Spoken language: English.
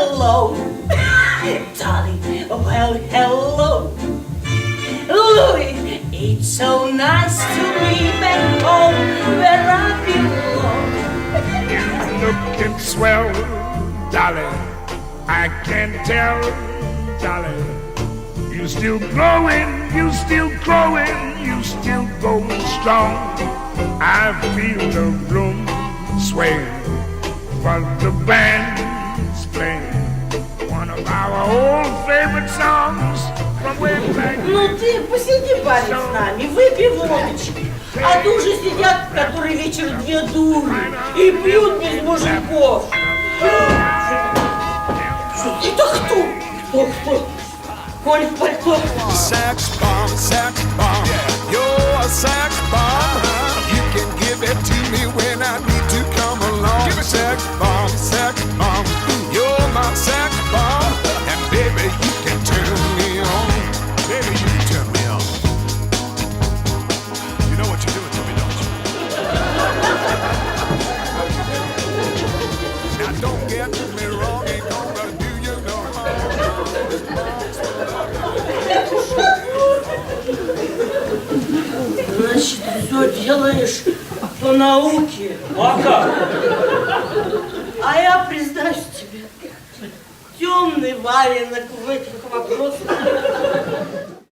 hello. Darling, well, hello. Louis, it's so nice to be back home where I belong. You're looking swell, darling. I can tell, darling. You still growing, you still growing, you still going strong. I feel the room sway while the band's playing one of our old favorite songs from way back. Ну ты посиди, парень, с нами, выпей водочки. А то уже сидят который вечер две дуры и пьют без мужиков. Это кто? Кто? Коль в пальто. Sex bomb, you're a sex bomb. You can give it to me when I need to come along. Sex bomb, you're my sex bomb. And baby, you can turn me on. Baby, you can turn me on. You know what you're doing to me, don't you? Now don't get me wrong, ain't gonna do you no harm. Значит, все делаешь по науке. А как? А я признаюсь тебе, темный валенок в этих вопросах.